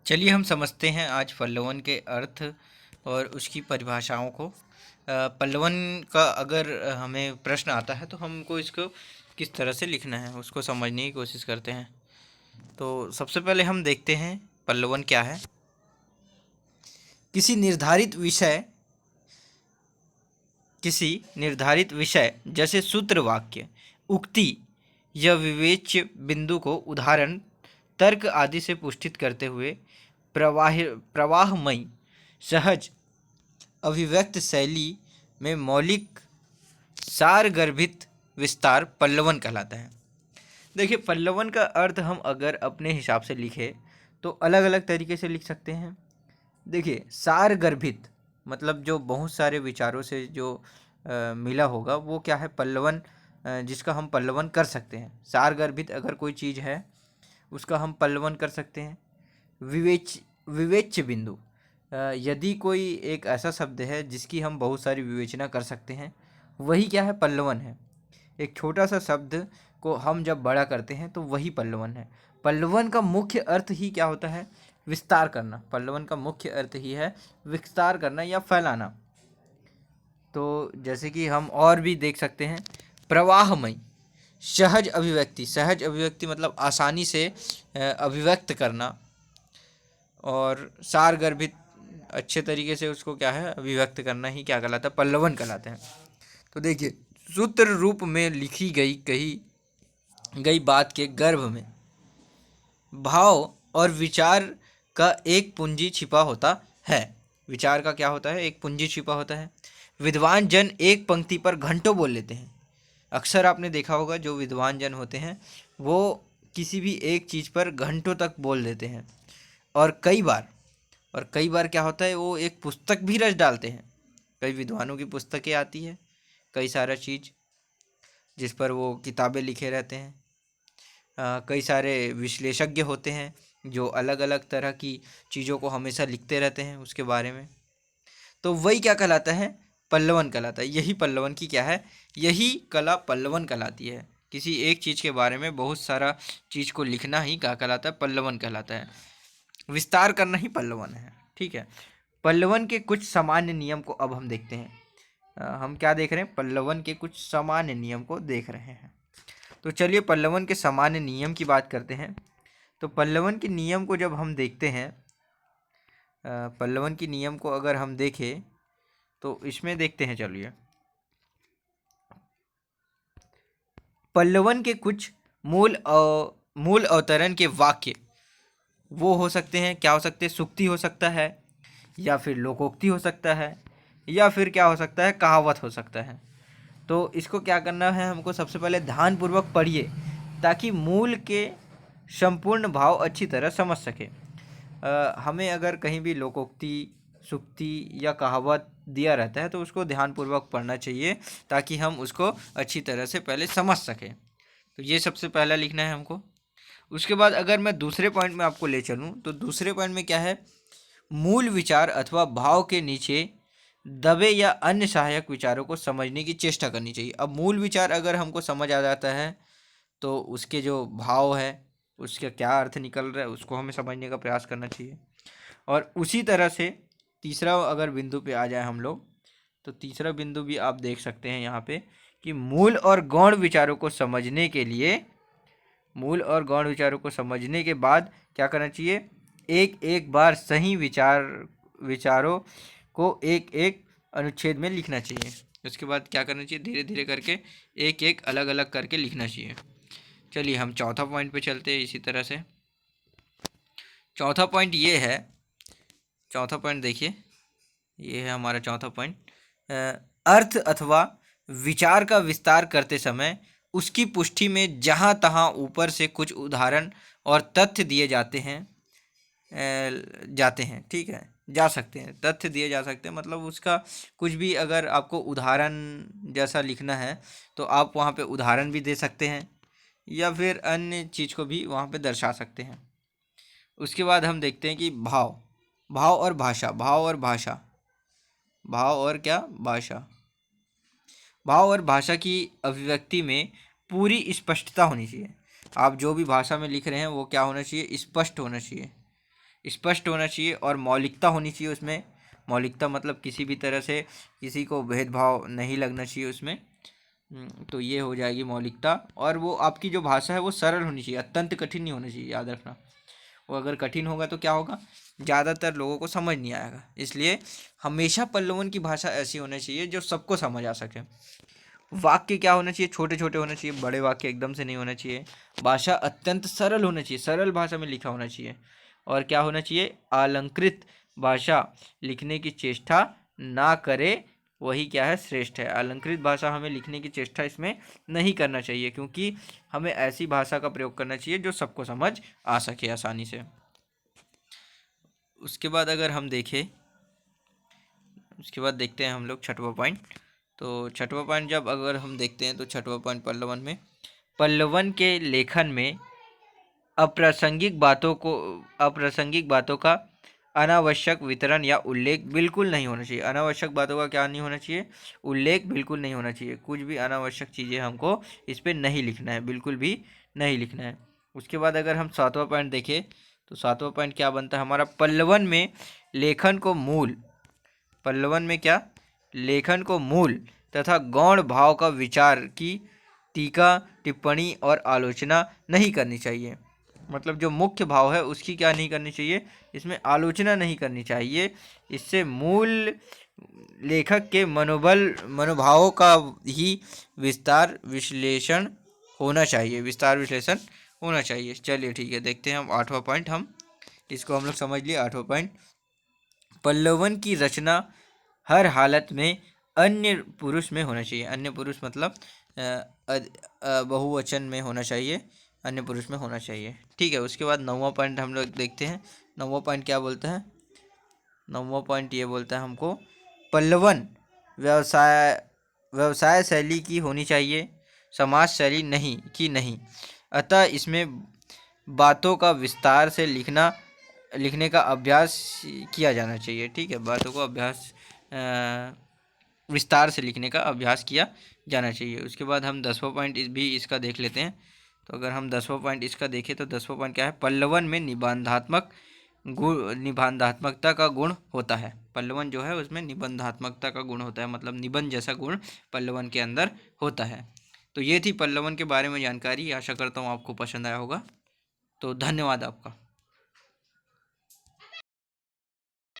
चलिए हम समझते हैं आज पल्लवन के अर्थ और उसकी परिभाषाओं को। पल्लवन का अगर हमें प्रश्न आता है तो हमको इसको किस तरह से लिखना है उसको समझने की कोशिश करते हैं। तो सबसे पहले हम देखते हैं पल्लवन क्या है। किसी निर्धारित विषय जैसे सूत्र, वाक्य, उक्ति या विवेच्य बिंदु को उदाहरण, तर्क आदि से पुष्टित करते हुए प्रवाहमयी सहज अभिव्यक्त शैली में मौलिक सारगर्भित विस्तार पल्लवन कहलाता है। देखिए, पल्लवन का अर्थ हम अगर अपने हिसाब से लिखें तो अलग अलग तरीके से लिख सकते हैं। देखिए, सारगर्भित मतलब जो बहुत सारे विचारों से जो मिला होगा वो क्या है, पल्लवन, जिसका हम पल्लवन कर सकते हैं। सारगर्भित अगर कोई चीज़ है उसका हम पल्लवन कर सकते हैं। विवेच्य बिंदु, यदि कोई एक ऐसा शब्द है जिसकी हम बहुत सारी विवेचना कर सकते हैं, वही क्या है, पल्लवन है। एक छोटा सा शब्द को हम जब बड़ा करते हैं तो वही पल्लवन है। पल्लवन का मुख्य अर्थ ही क्या होता है, विस्तार करना। पल्लवन का मुख्य अर्थ ही है विस्तार करना या फैलाना। तो जैसे कि हम और भी देख सकते हैं, प्रवाहमय सहज अभिव्यक्ति मतलब आसानी से अभिव्यक्त करना, और सारगर्भित अच्छे तरीके से उसको क्या है, अभिव्यक्त करना ही क्या कहलाता है, पल्लवन कहलाते हैं। तो देखिए, सूत्र रूप में लिखी गई बात के गर्भ में भाव और विचार का एक पूंजी छिपा होता है। विचार का क्या होता है, एक पूंजी छिपा होता है। विद्वान जन एक पंक्ति पर घंटों बोल लेते हैं। अक्सर आपने देखा होगा जो विद्वान जन होते हैं वो किसी भी एक चीज़ पर घंटों तक बोल देते हैं। और कई बार क्या होता है, वो एक पुस्तक भी रच डालते हैं। कई विद्वानों की पुस्तकें आती है, कई सारा चीज़ जिस पर वो किताबें लिखे रहते हैं। कई सारे विश्लेषज्ञ होते हैं जो अलग अलग तरह की चीज़ों को हमेशा लिखते रहते हैं उसके बारे में। तो वही क्या कहलाता है, पल्लवन कहलाता है। यही पल्लवन की क्या है, यही कला पल्लवन कहलाती है। किसी एक चीज़ के बारे में बहुत सारा चीज़ को लिखना ही क्या कहलाता है, पल्लवन कहलाता है। विस्तार करना ही पल्लवन है। ठीक है, पल्लवन के कुछ सामान्य नियम को अब हम देखते हैं। हम क्या देख रहे हैं, पल्लवन के कुछ सामान्य नियम को देख रहे हैं। तो चलिए पल्लवन के सामान्य नियम की बात करते हैं। तो पल्लवन के नियम को जब हम देखते हैं, पल्लवन की नियम को अगर हम देखें तो इसमें देखते हैं, चलिए पल्लवन के कुछ मूल अवतरण के वाक्य वो हो सकते हैं, क्या हो सकते हैं, सूक्ति हो सकता है, या फिर लोकोक्ति हो सकता है, या फिर क्या हो सकता है, कहावत हो सकता है। तो इसको क्या करना है, हमको सबसे पहले ध्यानपूर्वक पढ़िए ताकि मूल के संपूर्ण भाव अच्छी तरह समझ सके। हमें अगर कहीं भी लोकोक्ति, सूक्ति या कहावत दिया रहता है तो उसको ध्यानपूर्वक पढ़ना चाहिए ताकि हम उसको अच्छी तरह से पहले समझ सकें। तो ये सबसे पहला लिखना है हमको। उसके बाद अगर मैं दूसरे पॉइंट में आपको ले चलूँ तो दूसरे पॉइंट में क्या है, मूल विचार अथवा भाव के नीचे दबे या अन्य सहायक विचारों को समझने की चेष्टा करनी चाहिए। अब मूल विचार अगर हमको समझ आ जाता है तो उसके जो भाव है, उसका क्या अर्थ निकल रहा है, उसको हमें समझने का प्रयास करना चाहिए। और उसी तरह से तीसरा अगर बिंदु पे आ जाए हम लोग, तो तीसरा बिंदु भी आप देख सकते हैं यहाँ पे कि मूल और गौण विचारों को समझने के बाद क्या करना चाहिए, एक एक बार सही विचारों को एक एक अनुच्छेद में लिखना चाहिए। उसके बाद क्या करना चाहिए, धीरे धीरे करके एक एक अलग अलग करके लिखना चाहिए। चलिए हम चौथा पॉइंट पे चलते हैं इसी तरह से। चौथा पॉइंट ये है, चौथा पॉइंट देखिए, ये है हमारा चौथा पॉइंट। अर्थ अथवा विचार का विस्तार करते समय उसकी पुष्टि में जहाँ तहाँ ऊपर से कुछ उदाहरण और तथ्य दिए जाते हैं, ठीक है, जा सकते हैं, तथ्य दिए जा सकते हैं। मतलब उसका कुछ भी अगर आपको उदाहरण जैसा लिखना है तो आप वहाँ पे उदाहरण भी दे सकते हैं या फिर अन्य चीज़ को भी वहाँ पे दर्शा सकते हैं। उसके बाद हम देखते हैं कि भाव और भाषा, भाव और भाषा की अभिव्यक्ति में पूरी स्पष्टता होनी चाहिए। आप जो भी भाषा में लिख रहे हैं वो क्या होना चाहिए, स्पष्ट होना चाहिए। स्पष्ट होना चाहिए और मौलिकता होनी चाहिए उसमें। मौलिकता मतलब किसी भी तरह से किसी को भेदभाव नहीं लगना चाहिए उसमें। तो ये हो जाएगी मौलिकता। और वो आपकी जो भाषा है वो सरल होनी चाहिए, अत्यंत कठिन नहीं होनी चाहिए, याद रखना। वो अगर कठिन होगा तो क्या होगा, ज़्यादातर लोगों को समझ नहीं आएगा। इसलिए हमेशा पल्लवन की भाषा ऐसी होनी चाहिए जो सबको समझ आ सके। वाक्य क्या होना चाहिए, छोटे छोटे होना चाहिए, बड़े वाक्य एकदम से नहीं होना चाहिए। भाषा अत्यंत सरल होना चाहिए, सरल भाषा में लिखा होना चाहिए। और क्या होना चाहिए, अलंकृत भाषा लिखने की चेष्टा ना करे, वही क्या है, श्रेष्ठ है। अलंकृत भाषा हमें लिखने की चेष्टा इसमें नहीं करना चाहिए, क्योंकि हमें ऐसी भाषा का प्रयोग करना चाहिए जो सबको समझ आ सके आसानी से। उसके बाद अगर हम देखें, उसके बाद देखते हैं हम लोग छठवां पॉइंट। तो छठवां पॉइंट जब अगर हम देखते हैं तो छठवां पॉइंट पल्लवन में, पल्लवन के लेखन में अप्रासंगिक बातों का अनावश्यक वितरण या उल्लेख बिल्कुल नहीं होना चाहिए। अनावश्यक बातों का क्या नहीं होना चाहिए, उल्लेख बिल्कुल नहीं होना चाहिए। कुछ भी अनावश्यक चीज़ें हमको इस पर नहीं लिखना है, बिल्कुल भी नहीं लिखना है। उसके बाद अगर हम सातवां पॉइंट देखें तो सातवां पॉइंट क्या बनता है हमारा, पल्लवन में लेखन को मूल, पल्लवन में क्या, लेखन को मूल तथा गौण भाव का विचार की टीका टिप्पणी और आलोचना नहीं करनी चाहिए। मतलब जो मुख्य भाव है उसकी क्या नहीं करनी चाहिए, इसमें आलोचना नहीं करनी चाहिए। इससे मूल लेखक के मनोभावों का ही विस्तार विश्लेषण होना चाहिए, विस्तार विश्लेषण होना चाहिए। चलिए ठीक है, देखते हैं हम आठवां पॉइंट। हम इसको हम लोग समझ लिए। आठवां पॉइंट, पल्लवन की रचना हर हालत में अन्य पुरुष में होना चाहिए। अन्य पुरुष मतलब बहुवचन में होना चाहिए, अन्य पुरुष में होना चाहिए। ठीक है, उसके बाद नौवां पॉइंट हम लोग देखते हैं। नौवां पॉइंट क्या बोलता है, नौवां पॉइंट ये बोलता है हमको, पल्लवन व्यवसाय शैली की होनी चाहिए, समाज शैली नहीं। अतः इसमें बातों का विस्तार से लिखने का अभ्यास किया जाना चाहिए। ठीक है, बातों को विस्तार से लिखने का अभ्यास किया जाना चाहिए। उसके बाद हम 10वां पॉइंट भी इसका देख लेते हैं। तो अगर हम 10वां पॉइंट इसका देखें तो 10वां पॉइंट क्या है, पल्लवन में निबंधात्मकता का गुण होता है। पल्लवन जो है उसमें निबंधात्मकता का गुण होता है, मतलब निबंध जैसा गुण पल्लवन के अंदर होता है। तो ये थी पल्लवन के बारे में जानकारी। आशा करता हूँ आपको पसंद आया होगा। तो धन्यवाद आपका।